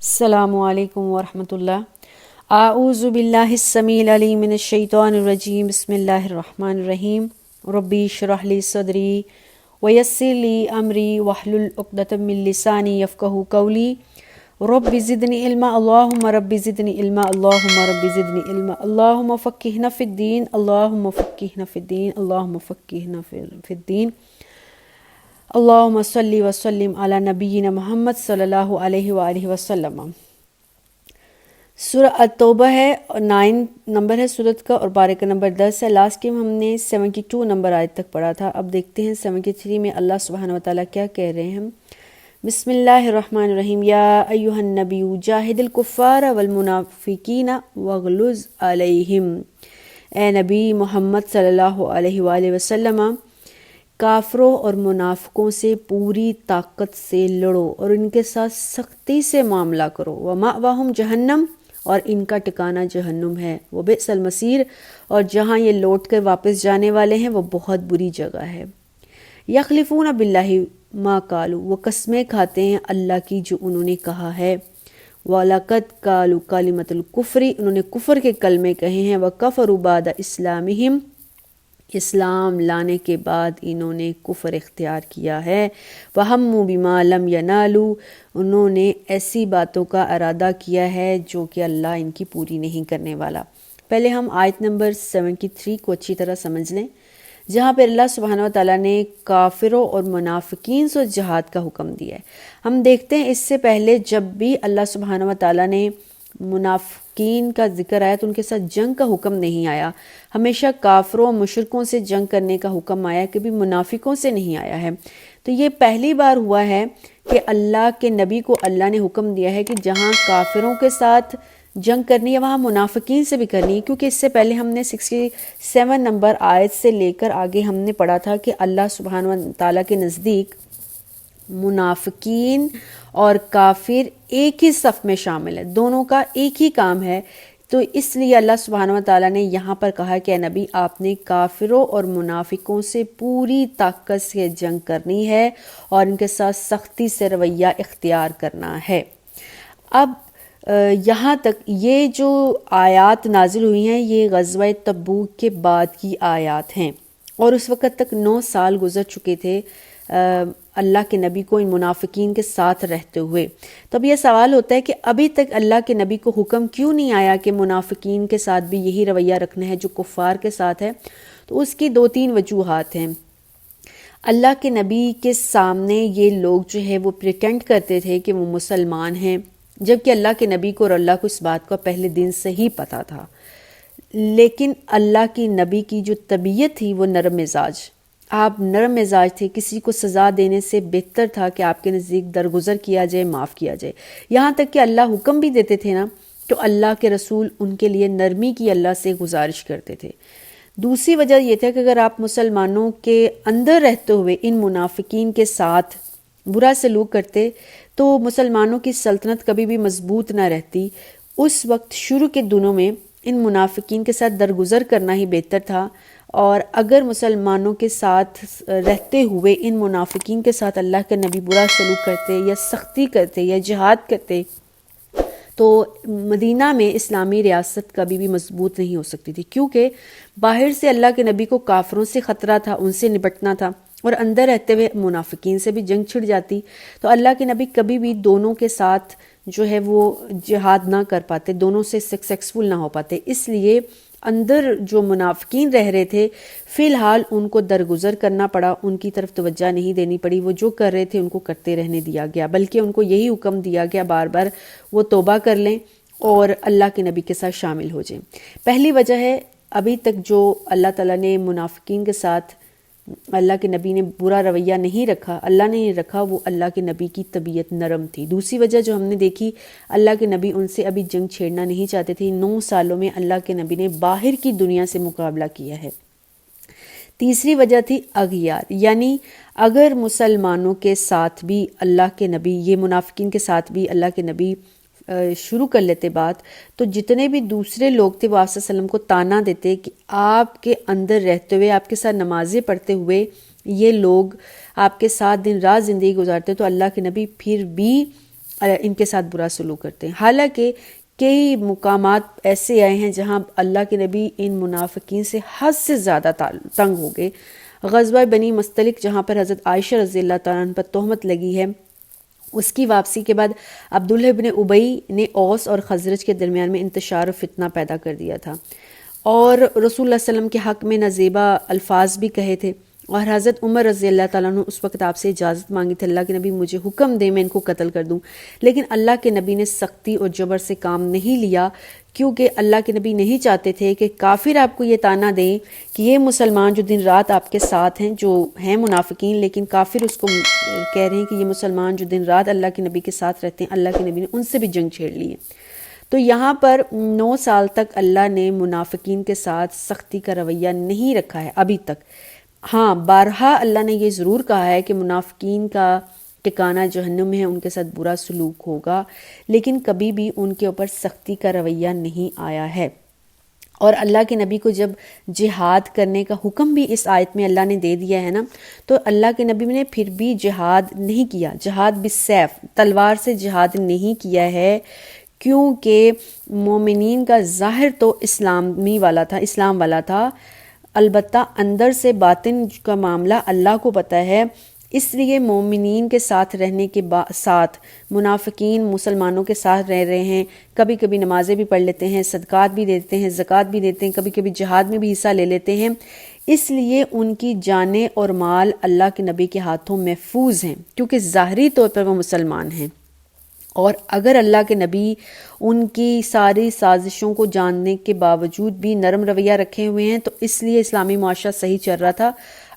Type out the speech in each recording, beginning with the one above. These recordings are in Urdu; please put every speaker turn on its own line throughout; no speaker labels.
السلام علیکم ورحمۃ اللہ۔ اعوذ باللہ السمیع العلیم من الشیطان الرجیم، بسم اللہ الرحمن الرحیم۔ ربی اشرح لی صدری ویسر لی امری واحلل عقدۃ من لسانی یفقہوا قولی۔ رب زدنی علما، اللہم رب زدنی علما، اللہم رب زدنی علما، اللہم فقہنا فی الدین، اللہم فقہنا فی الدین، اللہم فقہنا فی الدین۔ اللہم صلی وسلم علی نبینا محمد صلی اللہ علیہ وآلہ وسلم۔ سورہ التوبہ ہے، 9 نمبر ہے سورت کا، اور پارے کا نمبر 10 ہے۔ لاسٹ ٹائم ہم نے 72 نمبر آیت تک پڑھا تھا۔ اب دیکھتے ہیں 73 میں اللہ سبحانہ وتعالیٰ کیا کہہ رہے ہیں۔ بسم اللہ الرحمن الرحیم۔ یا ایہا النبی جاہد الکفار والمنافقین واغلظ علیہم۔ اے نبی محمد صلی اللہ علیہ وآلہ وسلم، کافروں اور منافقوں سے پوری طاقت سے لڑو اور ان کے ساتھ سختی سے معاملہ کرو۔ وَمَأْوَاهُمْ جہنم، اور ان کا ٹھکانہ جہنم ہے۔ وَبِئْسَ الْمَصِيرُ، اور جہاں یہ لوٹ کر واپس جانے والے ہیں وہ بہت بری جگہ ہے۔ یخلفون باللہ ما قالوا، وہ قسمیں کھاتے ہیں اللہ کی جو انہوں نے کہا ہے۔ وَلَقَدْ قَالُوا كَلِمَةَ الْكُفْرِ، انہوں نے کفر کے کلمے کہے ہیں۔ وَكَفَرُوا بَعْدَ إِسْلَامِهِمْ، اسلام لانے کے بعد انہوں نے کفر اختیار کیا ہے۔ وَهَمُّوا بِمَا لَمْ يَنَالُوا، انہوں نے ایسی باتوں کا ارادہ کیا ہے جو کہ اللہ ان کی پوری نہیں کرنے والا۔ پہلے ہم آیت نمبر 73 کو اچھی طرح سمجھ لیں، جہاں پہ اللہ سبحانہ وتعالیٰ نے کافروں اور منافقین سے جہاد کا حکم دیا ہے۔ ہم دیکھتے ہیں اس سے پہلے جب بھی اللہ سبحانہ وتعالیٰ نے منافقین کا ذکر آیا تو ان کے ساتھ جنگ کا حکم نہیں آیا، ہمیشہ کافروں اور مشرکوں سے جنگ کرنے کا حکم آیا، کبھی منافقوں سے نہیں آیا ہے۔ تو یہ پہلی بار ہوا ہے کہ اللہ کے نبی کو اللہ نے حکم دیا ہے کہ جہاں کافروں کے ساتھ جنگ کرنی ہے وہاں منافقین سے بھی کرنی ہے، کیونکہ اس سے پہلے ہم نے 67 نمبر آیت سے لے کر آگے ہم نے پڑھا تھا کہ اللہ سبحانہ وتعالیٰ کے نزدیک منافقین اور کافر ایک ہی صف میں شامل ہے، دونوں کا ایک ہی کام ہے۔ تو اس لیے اللہ سبحانہ وتعالیٰ نے یہاں پر کہا کہ اے نبی آپ نے کافروں اور منافقوں سے پوری طاقت سے جنگ کرنی ہے اور ان کے ساتھ سختی سے رویہ اختیار کرنا ہے۔ اب یہاں تک یہ جو آیات نازل ہوئی ہیں یہ غزوہ تبوک کے بعد کی آیات ہیں، اور اس وقت تک 9 سال گزر چکے تھے اللہ کے نبی کو ان منافقین کے ساتھ رہتے ہوئے۔ تو اب یہ سوال ہوتا ہے کہ ابھی تک اللہ کے نبی کو حکم کیوں نہیں آیا کہ منافقین کے ساتھ بھی یہی رویہ رکھنا ہے جو کفار کے ساتھ ہے؟ تو اس کی 2-3 وجوہات ہیں۔ اللہ کے نبی کے سامنے یہ لوگ جو ہے وہ پریٹینڈ کرتے تھے کہ وہ مسلمان ہیں، جبکہ اللہ کے نبی کو اور اللہ کو اس بات کا پہلے دن سے ہی پتہ تھا۔ لیکن اللہ کی نبی کی جو طبیعت تھی وہ نرم مزاج، آپ نرم مزاج تھے، کسی کو سزا دینے سے بہتر تھا کہ آپ کے نزدیک درگزر کیا جائے، معاف کیا جائے۔ یہاں تک کہ اللہ حکم بھی دیتے تھے نا تو اللہ کے رسول ان کے لیے نرمی کی اللہ سے گزارش کرتے تھے۔ دوسری وجہ یہ تھا کہ اگر آپ مسلمانوں کے اندر رہتے ہوئے ان منافقین کے ساتھ برا سلوک کرتے تو مسلمانوں کی سلطنت کبھی بھی مضبوط نہ رہتی۔ اس وقت شروع کے دنوں میں ان منافقین کے ساتھ درگزر کرنا ہی بہتر تھا، اور اگر مسلمانوں کے ساتھ رہتے ہوئے ان منافقین کے ساتھ اللہ کے نبی برا سلوک کرتے یا سختی کرتے یا جہاد کرتے تو مدینہ میں اسلامی ریاست کبھی بھی مضبوط نہیں ہو سکتی تھی، کیونکہ باہر سے اللہ کے نبی کو کافروں سے خطرہ تھا، ان سے نپٹنا تھا، اور اندر رہتے ہوئے منافقین سے بھی جنگ چھڑ جاتی تو اللہ کے نبی کبھی بھی دونوں کے ساتھ جو ہے وہ جہاد نہ کر پاتے، دونوں سے سکسیسفل نہ ہو پاتے۔ اس لیے اندر جو منافقین رہ رہے تھے فی الحال ان کو درگزر کرنا پڑا، ان کی طرف توجہ نہیں دینی پڑی، وہ جو کر رہے تھے ان کو کرتے رہنے دیا گیا، بلکہ ان کو یہی حکم دیا گیا بار بار وہ توبہ کر لیں اور اللہ کے نبی کے ساتھ شامل ہو جائیں۔ پہلی وجہ ہے ابھی تک جو اللہ تعالیٰ نے منافقین کے ساتھ اللہ کے نبی نے برا رویہ نہیں رکھا، اللہ نے نہیں رکھا، وہ اللہ کے نبی کی طبیعت نرم تھی۔ دوسری وجہ جو ہم نے دیکھی، اللہ کے نبی ان سے ابھی جنگ چھیڑنا نہیں چاہتے تھے، 9 سالوں میں اللہ کے نبی نے باہر کی دنیا سے مقابلہ کیا ہے۔ تیسری وجہ تھی اغیار، یعنی اگر مسلمانوں کے ساتھ بھی اللہ کے نبی، یہ منافقین کے ساتھ بھی اللہ کے نبی شروع کر لیتے بات، تو جتنے بھی دوسرے لوگ تھے وہ آپ صلی اللہ علیہ وسلم کو تانا دیتے کہ آپ کے اندر رہتے ہوئے، آپ کے ساتھ نمازیں پڑھتے ہوئے یہ لوگ آپ کے ساتھ دن رات زندگی گزارتے، تو اللہ کے نبی پھر بھی ان کے ساتھ برا سلوک کرتے ہیں۔ حالانکہ کئی مقامات ایسے آئے ہیں جہاں اللہ کے نبی ان منافقین سے حد سے زیادہ تنگ ہو گئے۔ غزوہ بنی مستلق جہاں پر حضرت عائشہ رضی اللہ تعالیٰ عنہ پر تہمت لگی ہے، اس کی واپسی کے بعد عبداللہ ابن ابی نے اوس اور خزرج کے درمیان میں انتشار و فتنہ پیدا کر دیا تھا، اور رسول اللہ صلی اللہ علیہ وسلم کے حق میں نازیبا الفاظ بھی کہے تھے، اور حضرت عمر رضی اللہ تعالیٰ عنہ اس وقت آپ سے اجازت مانگی تھی، اللہ کے نبی مجھے حکم دے میں ان کو قتل کر دوں، لیکن اللہ کے نبی نے سختی اور جبر سے کام نہیں لیا، کیونکہ اللہ کے نبی نہیں چاہتے تھے کہ کافر آپ کو یہ تانا دیں کہ یہ مسلمان جو دن رات آپ کے ساتھ ہیں، جو ہیں منافقین، لیکن کافر اس کو کہہ رہے ہیں کہ یہ مسلمان جو دن رات اللہ کے نبی کے ساتھ رہتے ہیں، اللہ کے نبی نے ان سے بھی جنگ چھیڑ لی ہے۔ تو یہاں پر 9 سال تک اللہ نے منافقین کے ساتھ سختی کا رویہ نہیں رکھا ہے ابھی تک۔ ہاں، بارہا اللہ نے یہ ضرور کہا ہے کہ منافقین کا ٹھکانہ جہنم میں ہے، ان کے ساتھ برا سلوک ہوگا، لیکن کبھی بھی ان کے اوپر سختی کا رویہ نہیں آیا ہے۔ اور اللہ کے نبی کو جب جہاد کرنے کا حکم بھی اس آیت میں اللہ نے دے دیا ہے نا، تو اللہ کے نبی نے پھر بھی جہاد نہیں کیا، جہاد بالسیف، تلوار سے جہاد نہیں کیا ہے، کیونکہ مومنین کا ظاہر تو اسلام والا تھا، البتہ اندر سے باطن کا معاملہ اللہ کو پتہ ہے، اس لیے مومنین کے ساتھ رہنے کے ساتھ منافقین مسلمانوں کے ساتھ رہ رہے ہیں، کبھی کبھی نمازیں بھی پڑھ لیتے ہیں، صدقات بھی دیتے ہیں، زکوٰۃ بھی دیتے ہیں، کبھی کبھی جہاد میں بھی حصہ لے لیتے ہیں، اس لیے ان کی جانیں اور مال اللہ کے نبی کے ہاتھوں محفوظ ہیں، کیونکہ ظاہری طور پر وہ مسلمان ہیں۔ اور اگر اللہ کے نبی ان کی ساری سازشوں کو جاننے کے باوجود بھی نرم رویہ رکھے ہوئے ہیں، تو اس لیے اسلامی معاشرہ صحیح چل رہا تھا۔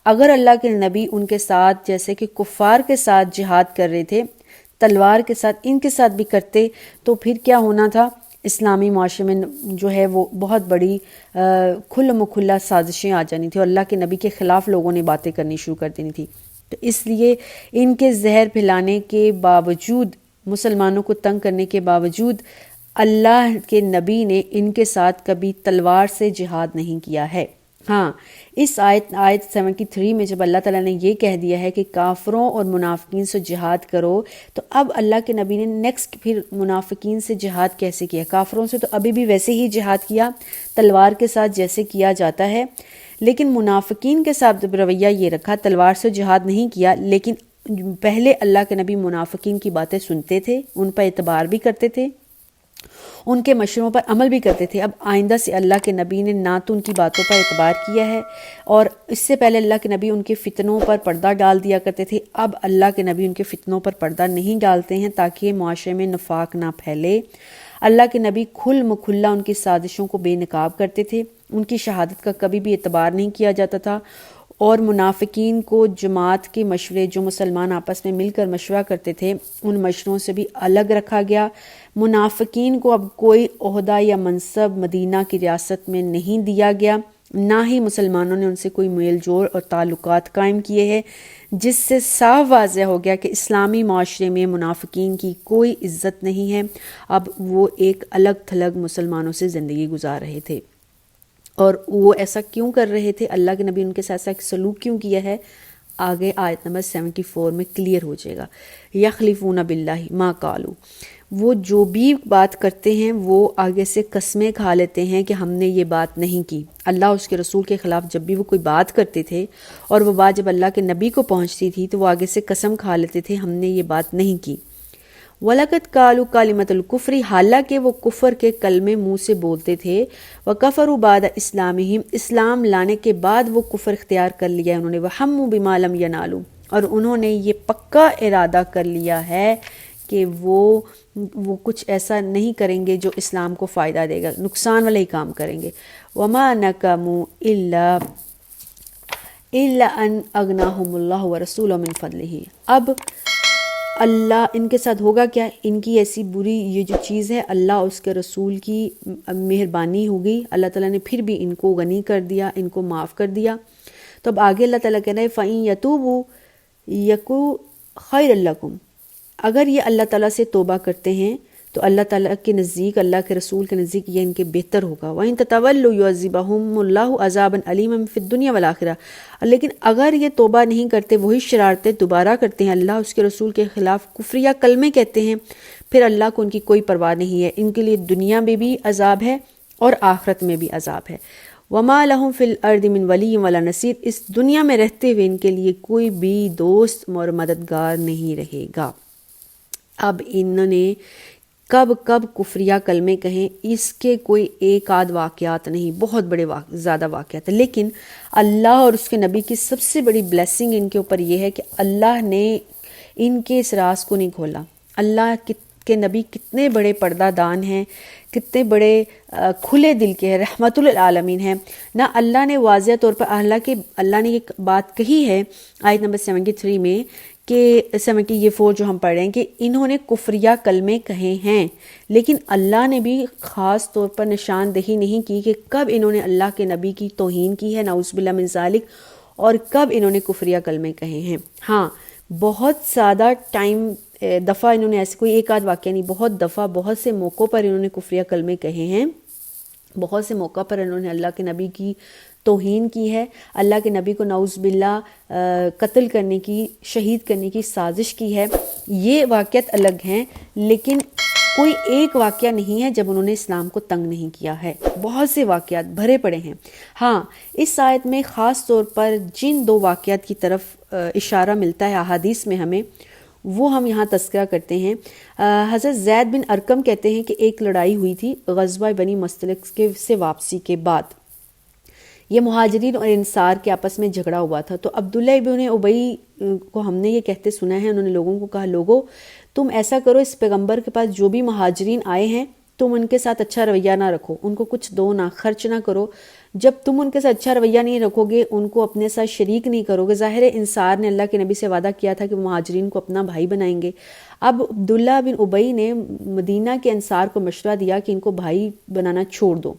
اگر اللہ کے نبی ان کے ساتھ جیسے کہ کفار کے ساتھ جہاد کر رہے تھے، تلوار کے ساتھ ان کے ساتھ بھی کرتے، تو پھر کیا ہونا تھا؟ اسلامی معاشرے میں جو ہے وہ بہت بڑی کھل مکھلا سازشیں آ جانی تھی، اور اللہ کے نبی کے خلاف لوگوں نے باتیں کرنی شروع کر دینی تھی۔ تو اس لیے ان کے زہر پھیلانے کے باوجود، مسلمانوں کو تنگ کرنے کے باوجود، اللہ کے نبی نے ان کے ساتھ کبھی تلوار سے جہاد نہیں کیا ہے۔ ہاں، اس آیت 73 میں جب اللہ تعالیٰ نے یہ کہہ دیا ہے کہ کافروں اور منافقین سے جہاد کرو، تو اب اللہ کے نبی نے نیکسٹ پھر منافقین سے جہاد کیسے کیا؟ کافروں سے تو ابھی بھی ویسے ہی جہاد کیا، تلوار کے ساتھ جیسے کیا جاتا ہے، لیکن منافقین کے ساتھ رویہ یہ رکھا، تلوار سے جہاد نہیں کیا، لیکن پہلے اللہ کے نبی منافقین کی باتیں سنتے تھے، ان پر اعتبار بھی کرتے تھے، ان کے مشوروں پر عمل بھی کرتے تھے۔ اب آئندہ سے اللہ کے نبی نے نہ تو ان کی باتوں پر اعتبار کیا ہے، اور اس سے پہلے اللہ کے نبی ان کے فتنوں پر پردہ ڈال دیا کرتے تھے، اب اللہ کے نبی ان کے فتنوں پر پردہ نہیں ڈالتے ہیں تاکہ معاشرے میں نفاق نہ پھیلے۔ اللہ کے نبی کھل مکھلا ان کی سازشوں کو بے نقاب کرتے تھے، ان کی شہادت کا کبھی بھی اعتبار نہیں کیا جاتا تھا، اور منافقین کو جماعت کے مشورے جو مسلمان آپس میں مل کر مشورہ کرتے تھے، ان مشوروں سے بھی الگ رکھا گیا۔ منافقین کو اب کوئی عہدہ یا منصب مدینہ کی ریاست میں نہیں دیا گیا، نہ ہی مسلمانوں نے ان سے کوئی میل جول اور تعلقات قائم کیے ہیں، جس سے صاف واضح ہو گیا کہ اسلامی معاشرے میں منافقین کی کوئی عزت نہیں ہے۔ اب وہ ایک الگ تھلگ مسلمانوں سے زندگی گزار رہے تھے، اور وہ ایسا کیوں کر رہے تھے؟ اللہ کے نبی ان کے ساتھ ایسا سلوک کیوں کیا ہے؟ آگے آیت نمبر 74 میں کلیئر ہو جائے گا۔ یخلفون باللہ ما قالوا، وہ جو بھی بات کرتے ہیں وہ آگے سے قسمیں کھا لیتے ہیں کہ ہم نے یہ بات نہیں کی۔ اللہ اس کے رسول کے خلاف جب بھی وہ کوئی بات کرتے تھے، اور وہ بات جب اللہ کے نبی کو پہنچتی تھی، تو وہ آگے سے قسم کھا لیتے تھے ہم نے یہ بات نہیں کی۔ وَلَقَدْ قَالُوا كَلِمَةَ الْكُفْرِ، حالانکہ وہ کفر کے کلمے منہ سے بولتے تھے، وَكَفَرُوا بَعْدَ إِسْلَامِهِمْ، اسلام لانے کے بعد وہ کفر اختیار کر لیا انہوں نے، وَحَمُّوا بِمَا لَمْ يَنَالُوا، اور انہوں نے یہ پکا ارادہ کر لیا ہے کہ وہ کچھ ایسا نہیں کریں گے جو اسلام کو فائدہ دے گا، نقصان والا ہی کام کریں گے۔ وَمَا نَقَمُوا إِلَّا أَنْ أَغْنَاهُمُ اللَّهُ وَرَسُولُهُ مِنْ فَضْلِهِ، اب اللہ ان کے ساتھ ہوگا کیا؟ ان کی ایسی بری یہ جو چیز ہے، اللہ اس کے رسول کی مہربانی ہوگی، اللہ تعالیٰ نے پھر بھی ان کو غنی کر دیا، ان کو معاف کر دیا۔ تو اب آگے اللہ تعالیٰ کہہ رہے ہیں فَإِن يَتُوبُوا يَكُ خَيْرًا لَكُمْ، اگر یہ اللہ تعالیٰ سے توبہ کرتے ہیں تو اللہ تعالیٰ کے نزدیک، اللہ کے رسول کے نزدیک یہ ان کے بہتر ہوگا۔ وَإِن تَتَوَلُّوا يُعَذِّبْهُمُ اللَّهُ عَذَابًا أَلِيمًا فِي الدُّنْيَا وَالْآخِرَةِ، لیکن اگر یہ توبہ نہیں کرتے، وہی شرارتیں دوبارہ کرتے ہیں، اللہ اس کے رسول کے خلاف کفریہ کلمے کہتے ہیں، پھر اللہ کو ان کی کوئی پرواہ نہیں ہے، ان کے لیے دنیا میں بھی عذاب ہے اور آخرت میں بھی عذاب ہے۔ وما لہم فی الارض من ولی ولا نصیر، اس دنیا میں رہتے ہوئے ان کے لیے کوئی بھی دوست اور مددگار نہیں رہے گا۔ اب انہوں نے کب کب کفریہ کلمے کہیں، اس کے کوئی ایک آدھ واقعات نہیں، بہت بڑے زیادہ واقعات ہیں، لیکن اللہ اور اس کے نبی کی سب سے بڑی بلیسنگ ان کے اوپر یہ ہے کہ اللہ نے ان کے اس راز کو نہیں کھولا۔ اللہ کے نبی کتنے بڑے پردہ دان ہیں، کتنے بڑے کھلے دل کے ہیں، رحمت للعالمین ہیں نہ۔ اللہ نے واضح طور پر اللہ نے ایک بات کہی ہے آیت نمبر 73 میں کہ 74 جو ہم پڑھ رہے ہیں کہ انہوں نے کفریہ کلمے کہے ہیں، لیکن اللہ نے بھی خاص طور پر نشاندہی نہیں کی کہ کب انہوں نے اللہ کے نبی کی توہین کی ہے، نعوذ باللہ من ذالک، اور کب انہوں نے کفریہ کلمے کہے ہیں۔ ہاں، بہت زیادہ دفعہ انہوں نے ایسے کوئی ایک آدھ واقعہ نہیں، بہت دفعہ بہت سے موقعوں پر انہوں نے کفریہ کلمے کہے ہیں، بہت سے موقع پر انہوں نے اللہ کے نبی کی توہین کی ہے، اللہ کے نبی کو نعوذ باللہ قتل کرنے کی، شہید کرنے کی سازش کی ہے۔ یہ واقعات الگ ہیں، لیکن کوئی ایک واقعہ نہیں ہے جب انہوں نے اسلام کو تنگ نہیں کیا ہے، بہت سے واقعات بھرے پڑے ہیں۔ ہاں، اس آیت میں خاص طور پر جن دو واقعات کی طرف اشارہ ملتا ہے احادیث میں ہمیں، وہ ہم یہاں تذکرہ کرتے ہیں۔ حضرت زید بن ارقم کہتے ہیں کہ ایک لڑائی ہوئی تھی غزوہ بنی مستلق سے واپسی کے بعد، یہ مہاجرین اور انصار کے آپس میں جھگڑا ہوا تھا، تو عبداللہ ابن ابی کو ہم نے یہ کہتے سنا ہے، انہوں نے لوگوں کو کہا، لوگو تم ایسا کرو، اس پیغمبر کے پاس جو بھی مہاجرین آئے ہیں تم ان کے ساتھ اچھا رویہ نہ رکھو، ان کو کچھ دو نہ، خرچ نہ کرو۔ جب تم ان کے ساتھ اچھا رویہ نہیں رکھو گے، ان کو اپنے ساتھ شریک نہیں کرو گے، ظاہر ہے انصار نے اللہ کے نبی سے وعدہ کیا تھا کہ وہ مہاجرین کو اپنا بھائی بنائیں گے۔ اب عبداللہ بن ابی نے مدینہ کے انصار کو مشورہ دیا کہ ان کو بھائی بنانا چھوڑ دو،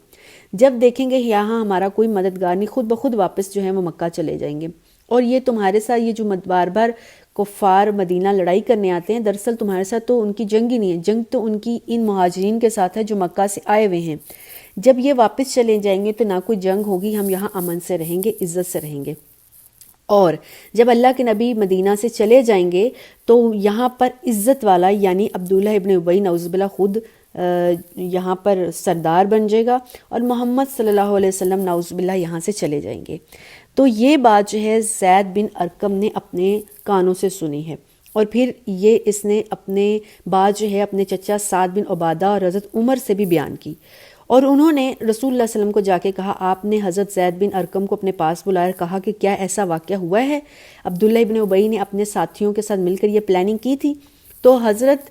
جب دیکھیں گے یہاں ہمارا کوئی مددگار نہیں، خود بخود واپس جو ہے وہ مکہ چلے جائیں گے، اور یہ تمہارے ساتھ یہ جو بار بار کفار مدینہ لڑائی کرنے آتے ہیں، دراصل تمہارے ساتھ تو ان کی جنگ ہی نہیں ہے، جنگ تو ان کی ان مہاجرین کے ساتھ ہے جو مکہ سے آئے ہوئے ہیں۔ جب یہ واپس چلے جائیں گے تو نہ کوئی جنگ ہوگی، ہم یہاں امن سے رہیں گے، عزت سے رہیں گے۔ اور جب اللہ کے نبی مدینہ سے چلے جائیں گے تو یہاں پر عزت والا یعنی عبداللہ ابن ابی نعوذ باللہ خود یہاں پر سردار بن جائے گا، اور محمد صلی اللہ علیہ وسلم نعوذ باللہ یہاں سے چلے جائیں گے۔ تو یہ بات جو ہے زید بن ارقم نے اپنے کانوں سے سنی ہے، اور پھر یہ اس نے اپنے بات جو ہے اپنے چچا سعد بن عبادہ اور حضرت عمر سے بھی بیان کی، اور انہوں نے رسول اللہ صلی اللہ علیہ وسلم کو جا کے کہا، آپ نے حضرت زید بن ارقم کو اپنے پاس بلایا، کہا کہ کیا ایسا واقعہ ہوا ہے؟ عبداللہ ابن ابی نے اپنے ساتھیوں کے ساتھ مل کر یہ پلاننگ کی تھی؟ تو حضرت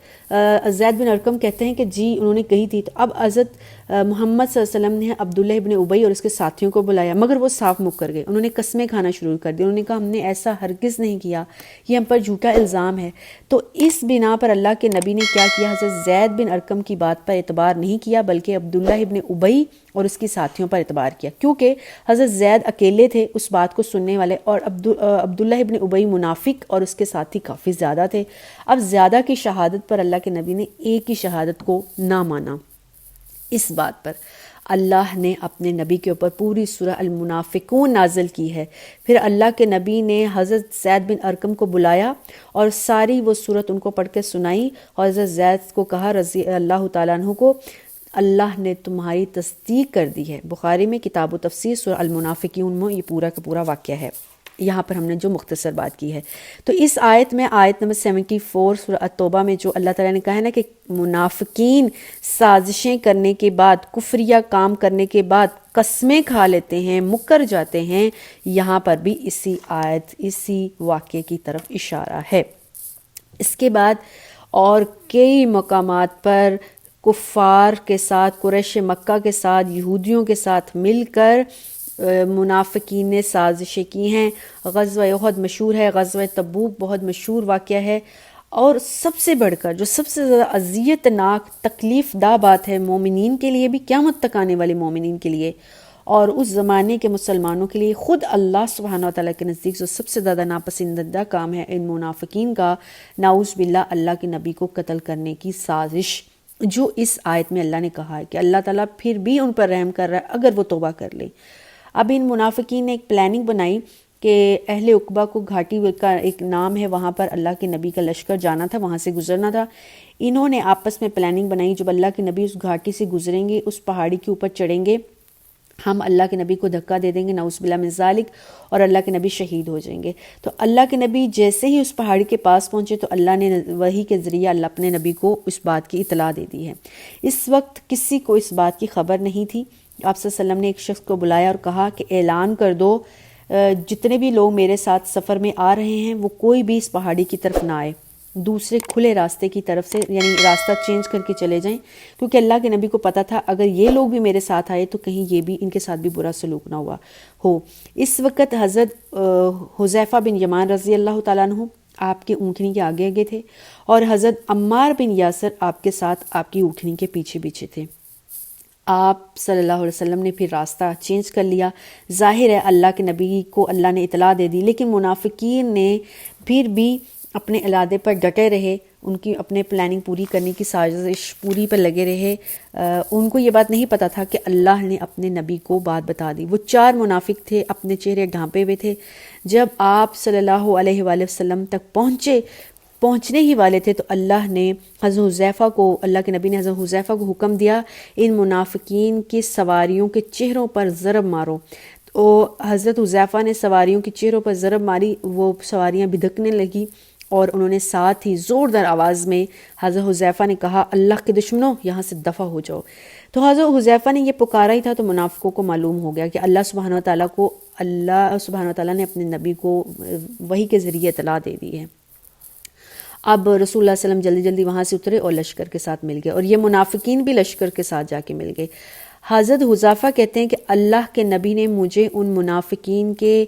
زید بن ارقم کہتے ہیں کہ جی انہوں نے کہی تھی۔ تو اب حضرت محمد صلی اللہ علیہ وسلم نے عبداللہ ابن ابی اور اس کے ساتھیوں کو بلایا، مگر وہ صاف مکر گئے، انہوں نے قسمیں کھانا شروع کر دی، انہوں نے کہا ہم نے ایسا ہرگز نہیں کیا، یہ ہم پر جھوٹا الزام ہے۔ تو اس بنا پر اللہ کے نبی نے کیا کیا، حضرت زید بن ارقم کی بات پر اعتبار نہیں کیا، بلکہ عبداللہ ابن ابی اور اس کی ساتھیوں پر اعتبار کیا، کیونکہ حضرت زید اکیلے تھے اس بات کو سننے والے، اور عبداللہ ابن ابی منافق اور اس کے ساتھی کافی زیادہ تھے۔ اب زیادہ کی شہادت پر اللہ کے نبی نے ایک ہی شہادت کو نہ مانا۔ اس بات پر اللہ نے اپنے نبی کے اوپر پوری سورہ المنافقون نازل کی ہے۔ پھر اللہ کے نبی نے حضرت زید بن ارقم کو بلایا اور ساری وہ سورت ان کو پڑھ کے سنائی، اور حضرت زید کو کہا رضی اللہ تعالیٰ عنہ کو، اللہ نے تمہاری تصدیق کر دی ہے۔ بخاری میں کتاب و تفسیر سورہ المنافقون میں یہ پورا کا پورا واقعہ ہے، یہاں پر ہم نے جو مختصر بات کی ہے۔ تو اس آیت میں آیت نمبر 74 سورہ التوبہ میں جو اللہ تعالیٰ نے کہا ہے نا کہ منافقین سازشیں کرنے کے بعد، کفریہ کام کرنے کے بعد قسمیں کھا لیتے ہیں، مکر جاتے ہیں، یہاں پر بھی اسی آیت اسی واقعے کی طرف اشارہ ہے۔ اس کے بعد اور کئی مقامات پر کفار کے ساتھ، قریش مکہ کے ساتھ، یہودیوں کے ساتھ مل کر منافقین نے سازشیں کی ہیں۔ غزوہ احد مشہور ہے، غزوہ تبوک بہت مشہور واقعہ ہے، اور سب سے بڑھ کر جو سب سے زیادہ اذیت ناک تکلیف دہ بات ہے مومنین کے لیے بھی، قیامت تک آنے والے مومنین کے لیے اور اس زمانے کے مسلمانوں کے لیے، خود اللہ سبحانہ و تعالیٰ کے نزدیک جو سب سے زیادہ ناپسندیدہ کام ہے ان منافقین کا، نعوذ باللہ اللہ کے نبی کو قتل کرنے کی سازش، جو اس آیت میں اللہ نے کہا ہے کہ اللہ تعالیٰ پھر بھی ان پر رحم کر رہا ہے اگر وہ توبہ کر لیں۔ اب ان منافقین نے ایک پلاننگ بنائی کہ اہل عقبہ کو گھاٹی کا ایک نام ہے، وہاں پر اللہ کے نبی کا لشکر جانا تھا، وہاں سے گزرنا تھا۔ انہوں نے آپس میں پلاننگ بنائی، جب اللہ کے نبی اس گھاٹی سے گزریں گے، اس پہاڑی کے اوپر چڑھیں گے، ہم اللہ کے نبی کو دھکا دے دیں گے، نعوذ باللہ من ذالک، اور اللہ کے نبی شہید ہو جائیں گے۔ تو اللہ کے نبی جیسے ہی اس پہاڑی کے پاس پہنچے تو اللہ نے وحی کے ذریعے اللہ اپنے نبی کو اس بات کی اطلاع دے دی ہے۔ اس وقت کسی کو اس بات کی خبر نہیں تھی۔ آپ صلی اللہ علیہ وسلم نے ایک شخص کو بلایا اور کہا کہ اعلان کر دو جتنے بھی لوگ میرے ساتھ سفر میں آ رہے ہیں وہ کوئی بھی اس پہاڑی کی طرف نہ آئے، دوسرے کھلے راستے کی طرف سے، یعنی راستہ چینج کر کے چلے جائیں، کیونکہ اللہ کے نبی کو پتہ تھا اگر یہ لوگ بھی میرے ساتھ آئے تو کہیں یہ بھی ان کے ساتھ بھی برا سلوک نہ ہوا ہو۔ اس وقت حضرت حذیفہ بن یمان رضی اللہ تعالیٰ عنہ آپ کے اونٹنی کے آگے آگے تھے، اور حضرت عمار بن یاسر آپ کے ساتھ آپ کی اونٹنی کے پیچھے پیچھے تھے۔ آپ صلی اللہ علیہ وسلم نے پھر راستہ چینج کر لیا۔ ظاہر ہے اللہ کے نبی کو اللہ نے اطلاع دے دی، لیکن منافقین نے پھر بھی اپنے ارادے پر ڈٹے رہے، ان کی اپنے پلاننگ پوری کرنے کی سازش پوری پر لگے رہے۔ ان کو یہ بات نہیں پتہ تھا کہ اللہ نے اپنے نبی کو بات بتا دی۔ وہ 4 منافق تھے، اپنے چہرے ڈھانپے ہوئے تھے۔ جب آپ صلی اللہ علیہ وآلہ وسلم تک پہنچنے ہی والے تھے تو اللہ نے حضرت حذیفہ کو، اللہ کے نبی نے حضرت حذیفہ کو حکم دیا ان منافقین کی سواریوں کے چہروں پر ضرب مارو۔ تو حضرت حذیفہ نے سواریوں کے چہروں پر ضرب ماری، وہ سواریاں بھدکنے لگی، اور انہوں نے ساتھ ہی زوردار آواز میں حضرت حذیفہ نے کہا اللہ کے دشمنوں یہاں سے دفع ہو جاؤ۔ تو حضرت حذیفہ نے یہ پکارا ہی تھا تو منافقوں کو معلوم ہو گیا کہ اللہ سبحانہ و تعالیٰ نے اپنے نبی کو وحی کے ذریعے اطلاع دے دی ہے۔ اب رسول اللہ صلی اللہ علیہ وسلم جلدی جلدی وہاں سے اترے اور لشکر کے ساتھ مل گئے، اور یہ منافقین بھی لشکر کے ساتھ جا کے مل گئے۔ حضرت حذیفہ کہتے ہیں کہ اللہ کے نبی نے مجھے ان منافقین کے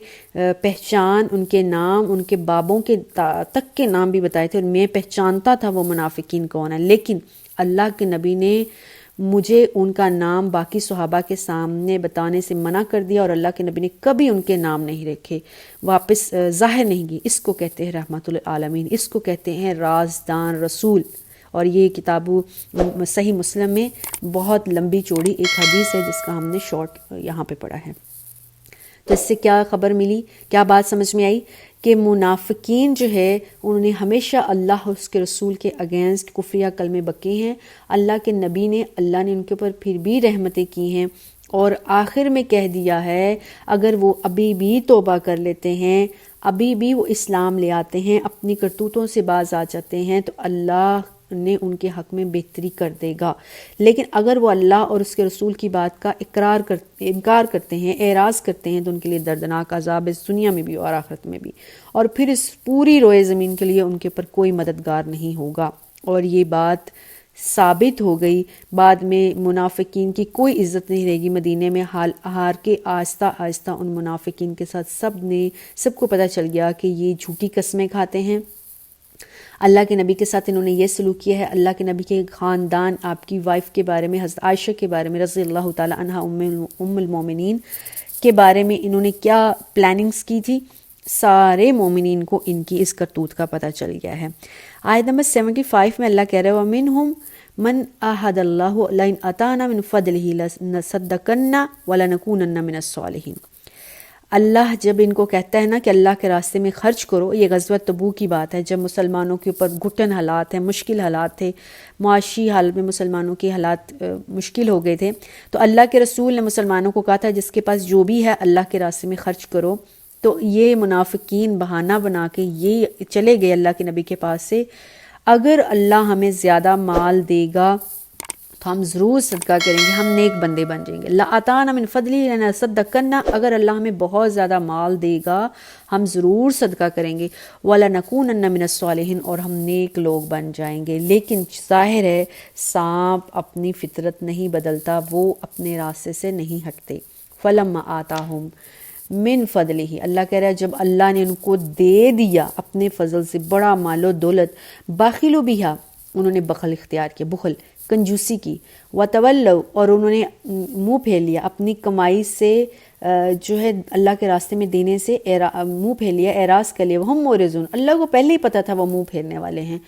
پہچان، ان کے نام، ان کے بابوں کے تک کے نام بھی بتائے تھے، اور میں پہچانتا تھا وہ منافقین کون ہیں، لیکن اللہ کے نبی نے مجھے ان کا نام باقی صحابہ کے سامنے بتانے سے منع کر دیا، اور اللہ کے نبی نے کبھی ان کے نام نہیں رکھے، واپس ظاہر نہیں کی۔ اس کو کہتے ہیں رحمت للعالمین، اس کو کہتے ہیں رازدان رسول۔ اور یہ کتاب صحیح مسلم میں بہت لمبی چوڑی ایک حدیث ہے جس کا ہم نے شارٹ یہاں پہ پڑھا ہے۔ تو اس سے کیا خبر ملی، کیا بات سمجھ میں آئی کہ منافقین جو ہے انہوں نے ہمیشہ اللہ اور اس کے رسول کے اگینسٹ کفریہ کلمے بکے ہیں۔ اللہ کے نبی نے، اللہ نے ان کے اوپر پھر بھی رحمتیں کی ہیں، اور آخر میں کہہ دیا ہے اگر وہ ابھی بھی توبہ کر لیتے ہیں، ابھی بھی وہ اسلام لے آتے ہیں، اپنی کرتوتوں سے باز آ جاتے ہیں تو اللہ نے ان کے حق میں بہتری کر دے گا۔ لیکن اگر وہ اللہ اور اس کے رسول کی بات کا انکار کرتے ہیں، اعراض کرتے ہیں، تو ان کے لیے دردناک عذاب اس دنیا میں بھی اور آخرت میں بھی، اور پھر اس پوری روئے زمین کے لیے ان کے اوپر کوئی مددگار نہیں ہوگا۔ اور یہ بات ثابت ہو گئی، بعد میں منافقین کی کوئی عزت نہیں رہے گی مدینے میں، ہار کے آہستہ آہستہ ان منافقین کے ساتھ سب کو پتہ چل گیا کہ یہ جھوٹی قسمیں کھاتے ہیں۔ اللہ کے نبی کے ساتھ انہوں نے یہ سلوک کیا ہے۔ اللہ کے نبی کے خاندان، آپ کی وائف کے بارے میں، حضرت عائشہ کے بارے میں رضی اللہ تعالی عنہا ام المومنین کے بارے میں انہوں نے کیا پلاننگز کی تھی، سارے مومنین کو ان کی اس کرتوت کا پتہ چل گیا ہے۔ آیت نمبر 75 میں اللہ کہہ رہے ہیں وَمِنْهُمْ مَنْ أَحَدَ اللَّهُ لَئِنْ أَتَانَا مِنْ فَضْلِهِ لَنَصَدَّقَنَّ وَلَنَكُونَنَّ مِنَ الصَّالِحِينَ۔ اللہ جب ان کو کہتا ہے نا کہ اللہ کے راستے میں خرچ کرو، یہ غزوہ تبوک کی بات ہے، جب مسلمانوں کے اوپر گھٹن حالات ہیں، مشکل حالات تھے، معاشی حال میں مسلمانوں کے حالات مشکل ہو گئے تھے، تو اللہ کے رسول نے مسلمانوں کو کہا تھا جس کے پاس جو بھی ہے اللہ کے راستے میں خرچ کرو۔ تو یہ منافقین بہانہ بنا کے یہ چلے گئے اللہ کے نبی کے پاس سے، اگر اللہ ہمیں زیادہ مال دے گا تو ہم ضرور صدقہ کریں گے، ہم نیک بندے بن جائیں گے۔ لَأَتَانَا مِنْ فَضْلِهِ لَنَصَدَّقَنَّ، اگر اللہ ہمیں بہت زیادہ مال دے گا ہم ضرور صدقہ کریں گے، وَلَنَكُونَنَّ مِنَ الصَّالِحِينَ، اور ہم نیک لوگ بن جائیں گے۔ لیکن ظاہر ہے سانپ اپنی فطرت نہیں بدلتا، وہ اپنے راستے سے نہیں ہٹتے۔ فَلَمَّا آتَاهُمْ من فضلہ، اللہ کہہ رہا ہے جب اللہ نے ان کو دے دیا اپنے فضل سے بڑا مال و دولت، بخلوا بہا، انہوں نے بخل اختیار کیا، بخل کنجوسی کی، وتولوا، اور انہوں نے منہ پھیر لیا اپنی کمائی سے، جو ہے اللہ کے راستے میں دینے سے منہ پھیر لیا، اعراض کر لیا، وہم معرضون، اللہ کو پہلے ہی پتہ تھا وہ منہ پھیرنے والے ہیں،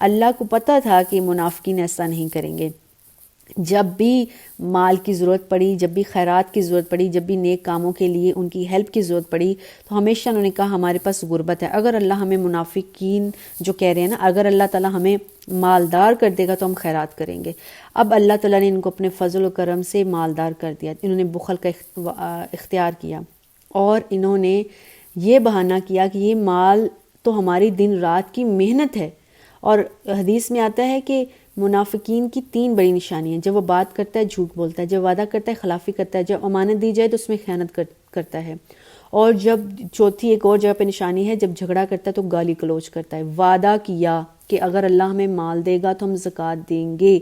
اللہ کو پتہ تھا کہ منافقین ایسا نہیں کریں گے۔ جب بھی مال کی ضرورت پڑی، جب بھی خیرات کی ضرورت پڑی، جب بھی نیک کاموں کے لیے ان کی ہیلپ کی ضرورت پڑی، تو ہمیشہ انہوں نے کہا ہمارے پاس غربت ہے. اگر اللہ ہمیں، منافقین جو کہہ رہے ہیں نا، اگر اللہ تعالیٰ ہمیں مالدار کر دے گا تو ہم خیرات کریں گے. اب اللہ تعالیٰ نے ان کو اپنے فضل و کرم سے مالدار کر دیا. انہوں نے بخل کا اختیار کیا اور انہوں نے یہ بہانہ کیا کہ یہ مال تو ہماری دن رات کی محنت ہے. اور حدیث میں آتا ہے کہ منافقین کی 3 بڑی نشانی ہیں. جب وہ بات کرتا ہے جھوٹ بولتا ہے، جب وعدہ کرتا ہے خلافی کرتا ہے، جب امانت دی جائے تو اس میں خیانت کرتا ہے، اور جب چوتھی ایک اور جگہ پہ نشانی ہے، جب جھگڑا کرتا ہے تو گالی گلوچ کرتا ہے. وعدہ کیا کہ اگر اللہ ہمیں مال دے گا تو ہم زکوٰۃ دیں گے،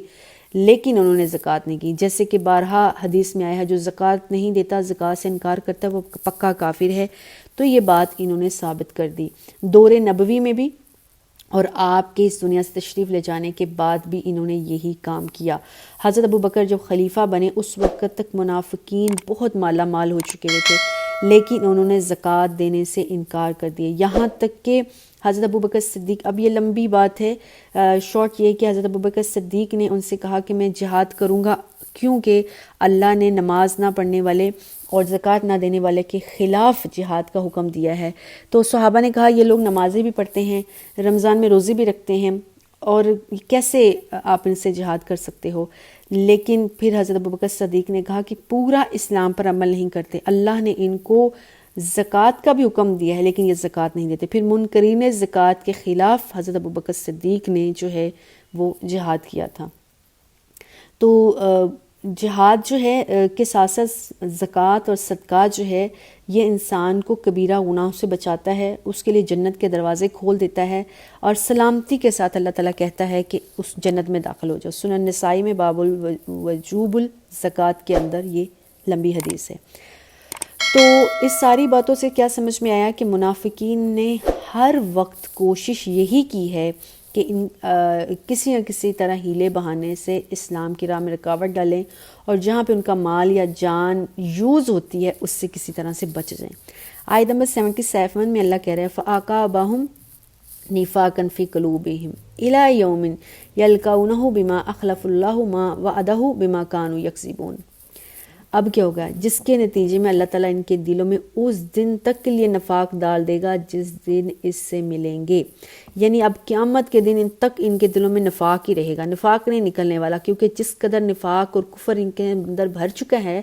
لیکن انہوں نے زکوٰۃ نہیں کی. جیسے کہ بارہا حدیث میں آیا ہے جو زکوٰۃ نہیں دیتا، زکوٰۃ سے انکار کرتا ہے، وہ پکا کافر ہے. تو یہ بات انہوں نے ثابت کر دی. دور نبوی میں بھی اور آپ کے اس دنیا سے تشریف لے جانے کے بعد بھی انہوں نے یہی کام کیا. حضرت ابوبکر جب خلیفہ بنے اس وقت تک منافقین بہت مالا مال ہو چکے ہوئے تھے، لیکن انہوں نے زکوٰۃ دینے سے انکار کر دیا. یہاں تک کہ حضرت ابوبکر صدیق، اب یہ لمبی بات ہے، شارٹ یہ کہ حضرت ابوبکر صدیق نے ان سے کہا کہ میں جہاد کروں گا، کیونکہ اللہ نے نماز نہ پڑھنے والے اور زکوٰۃ نہ دینے والے کے خلاف جہاد کا حکم دیا ہے. تو صحابہ نے کہا یہ لوگ نمازیں بھی پڑھتے ہیں، رمضان میں روزے بھی رکھتے ہیں، اور کیسے آپ ان سے جہاد کر سکتے ہو؟ لیکن پھر حضرت ابوبکر صدیق نے کہا کہ پورا اسلام پر عمل نہیں کرتے، اللہ نے ان کو زکوٰۃ کا بھی حکم دیا ہے لیکن یہ زکوٰۃ نہیں دیتے. پھر منکرین زکوٰۃ کے خلاف حضرت ابوبکر صدیق نے جو ہے وہ جہاد کیا تھا. تو جہاد جو ہے کے ساتھ ساتھ زکوٰۃ اور صدقات جو ہے یہ انسان کو کبیرہ گناہوں سے بچاتا ہے، اس کے لیے جنت کے دروازے کھول دیتا ہے، اور سلامتی کے ساتھ اللہ تعالیٰ کہتا ہے کہ اس جنت میں داخل ہو جاؤ. سنن نسائی میں باب الوجوب الزکوٰۃ کے اندر یہ لمبی حدیث ہے. تو اس ساری باتوں سے کیا سمجھ میں آیا کہ منافقین نے ہر وقت کوشش یہی کی ہے کہ کسی نہ کسی طرح ہیلے بہانے سے اسلام کی راہ میں رکاوٹ ڈالیں، اور جہاں پہ ان کا مال یا جان یوز ہوتی ہے اس سے کسی طرح سے بچ جائیں. آیت نمبر 77 میں اللہ کہہ رہے ہیں فَأَعْقَابَهُمْ نِفَاقًا فِي قُلُوبِهِمْ إِلَىٰ يَوْمٍ يَلْقَوْنَهُ بِمَا أَخْلَفُ اللَّهُ مَا وَعَدَهُ بِمَا كَانُوا يَكْذِبُونَ. اب کیا ہوگا؟ جس کے نتیجے میں اللہ تعالیٰ ان کے دلوں میں اس دن تک کے لیے نفاق ڈال دے گا جس دن اس سے ملیں گے. یعنی اب قیامت کے دن ان تک ان کے دلوں میں نفاق ہی رہے گا، نفاق نہیں نکلنے والا، کیونکہ جس قدر نفاق اور کفر ان کے اندر بھر چکا ہے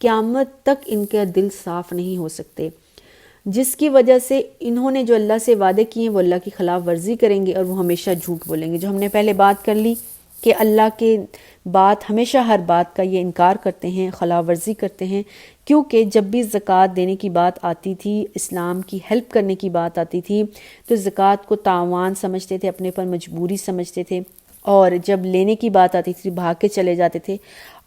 قیامت تک ان کے دل صاف نہیں ہو سکتے، جس کی وجہ سے انہوں نے جو اللہ سے وعدے کیے ہیں وہ اللہ کی خلاف ورزی کریں گے اور وہ ہمیشہ جھوٹ بولیں گے. جو ہم نے پہلے بات کر لی کہ اللہ کے بات ہمیشہ ہر بات کا یہ انکار کرتے ہیں، خلاف ورزی کرتے ہیں، کیونکہ جب بھی زکوٰۃ دینے کی بات آتی تھی، اسلام کی ہیلپ کرنے کی بات آتی تھی، تو زکوٰۃ کو تاوان سمجھتے تھے، اپنے پر مجبوری سمجھتے تھے، اور جب لینے کی بات آتی تھی بھاگ کے چلے جاتے تھے.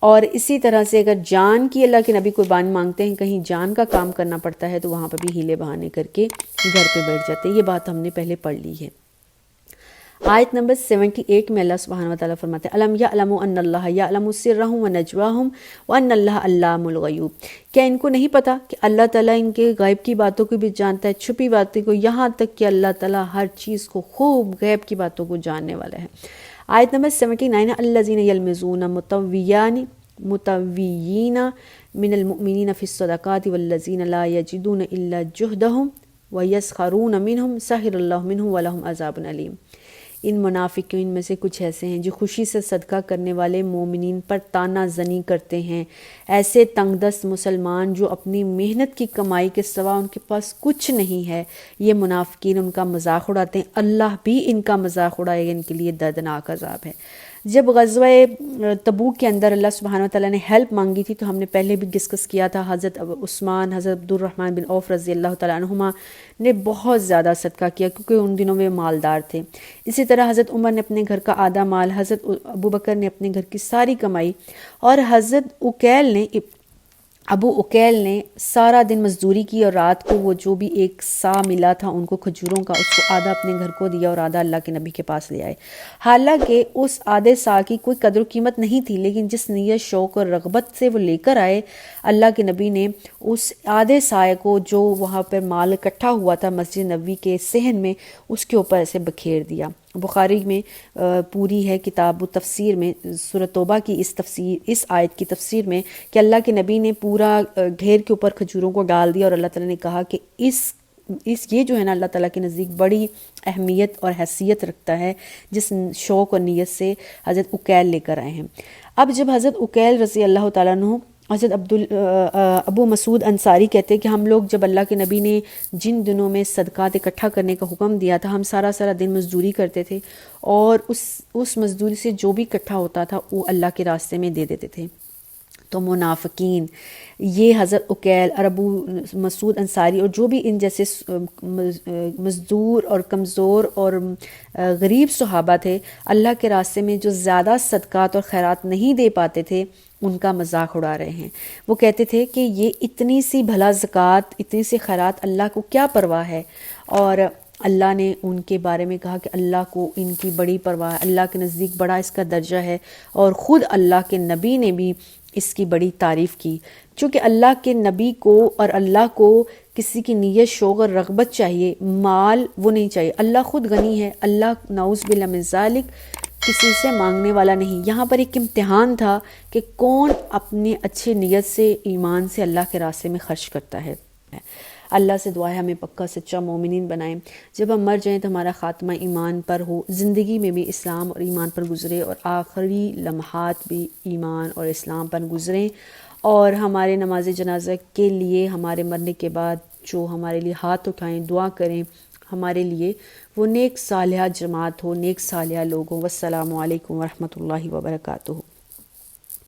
اور اسی طرح سے اگر جان کی اللہ کے نبی قربانی مانگتے ہیں، کہیں جان کا کام کرنا پڑتا ہے تو وہاں پر بھی ہیلے بہانے کر کے گھر پہ بیٹھ جاتے ہیں. یہ بات ہم نے پہلے پڑھ لی ہے. آیت نمبر 78 میں اللہ سبحانہ وتعالیٰ فرماتے ہیں الم یعلموا ان اللہ یعلم سرهم ونجواهم وان اللہ علام الغیوب. کیا ان کو نہیں پتا کہ اللہ تعالیٰ ان کے غیب کی باتوں کو بھی جانتا ہے، چھپی باتوں کو، یہاں تک کہ اللہ تعالیٰ ہر چیز کو خوب غیب کی باتوں کو جاننے والا ہے. آیت نمبر 79 الذین یلمزون متویین من المؤمنین فی الصدقات والذین لا یجدون الا جہدهم ویسخرون منہم سخر اللہ منہم ولہم عذاب علیم. ان منافقین میں سے کچھ ایسے ہیں جو خوشی سے صدقہ کرنے والے مومنین پر تانا زنی کرتے ہیں. ایسے تنگ دست مسلمان جو اپنی محنت کی کمائی کے سوا ان کے پاس کچھ نہیں ہے، یہ منافقین ان کا مذاق اڑاتے ہیں. اللہ بھی ان کا مذاق اڑائے گا، ان کے لیے دردناک عذاب ہے. جب غزوہ تبوک کے اندر اللہ سبحانہ وتعالیٰ نے ہیلپ مانگی تھی تو ہم نے پہلے بھی ڈسکس کیا تھا، حضرت عثمان، حضرت عبد الرحمن بن عوف رضی اللہ تعالیٰ عنہما نے بہت زیادہ صدقہ کیا کیونکہ ان دنوں میں مالدار تھے. اسی طرح حضرت عمر نے اپنے گھر کا آدھا مال، حضرت ابوبکر نے اپنے گھر کی ساری کمائی، اور حضرت ابو اکیل نے سارا دن مزدوری کی اور رات کو وہ جو بھی 1 سا ملا تھا ان کو کھجوروں کا، اس کو آدھا اپنے گھر کو دیا اور آدھا اللہ کے نبی کے پاس لے آئے. حالانکہ اس آدھے سا کی کوئی قدر و قیمت نہیں تھی، لیکن جس نیت، شوق اور رغبت سے وہ لے کر آئے، اللہ کے نبی نے اس آدھے سائے کو جو وہاں پر مال اکٹھا ہوا تھا مسجد نبوی کے صحن میں، اس کے اوپر ایسے بکھیر دیا. بخاری میں پوری ہے کتاب تفسیر میں سورۃ توبہ کی اس آیت کی تفسیر میں کہ اللہ کے نبی نے پورا ڈھیر کے اوپر کھجوروں کو ڈال دیا اور اللہ تعالیٰ نے کہا کہ یہ جو ہے نا اللہ تعالیٰ کے نزدیک بڑی اہمیت اور حیثیت رکھتا ہے جس شوق اور نیت سے حضرت عقیل لے کر آئے ہیں۔ اب جب حضرت عقیل رضی اللہ تعالیٰ عنہ، حضرت ابو مسعود انصاری کہتے ہیں کہ ہم لوگ جب اللہ کے نبی نے جن دنوں میں صدقات اکٹھا کرنے کا حکم دیا تھا، ہم سارا دن مزدوری کرتے تھے اور اس مزدوری سے جو بھی اکٹھا ہوتا تھا وہ اللہ کے راستے میں دے دیتے تھے۔ تو منافقین یہ حضرت عقیل اور ابو مسعود انصاری اور جو بھی ان جیسے مزدور اور کمزور اور غریب صحابہ تھے، اللہ کے راستے میں جو زیادہ صدقات اور خیرات نہیں دے پاتے تھے، ان کا مذاق اڑا رہے ہیں۔ وہ کہتے تھے کہ یہ اتنی سی بھلا زکوٰۃ، اتنی سی خیرات اللہ کو کیا پرواہ ہے، اور اللہ نے ان کے بارے میں کہا کہ اللہ کو ان کی بڑی پرواہ ہے، اللہ کے نزدیک بڑا اس کا درجہ ہے، اور خود اللہ کے نبی نے بھی اس کی بڑی تعریف کی۔ چونکہ اللہ کے نبی کو اور اللہ کو کسی کی نیت، شوق اور رغبت چاہیے، مال وہ نہیں چاہیے۔ اللہ خود غنی ہے، اللہ نعوذ باللہ من ذالک کسی سے مانگنے والا نہیں۔ یہاں پر ایک امتحان تھا کہ کون اپنے اچھے نیت سے، ایمان سے اللہ کے راستے میں خرچ کرتا ہے۔ اللہ سے دعا ہے ہمیں پکا سچا مومنین بنائیں، جب ہم مر جائیں تو ہمارا خاتمہ ایمان پر ہو، زندگی میں بھی اسلام اور ایمان پر گزرے اور آخری لمحات بھی ایمان اور اسلام پر گزریں، اور ہمارے نماز جنازہ کے لیے ہمارے مرنے کے بعد جو ہمارے لیے ہاتھ اٹھائیں، دعا کریں ہمارے لیے، وہ نیک صالحہ جماعت ہو، نیک صالحہ لوگ ہوں۔ والسلام علیکم ورحمۃ اللہ وبرکاتہ۔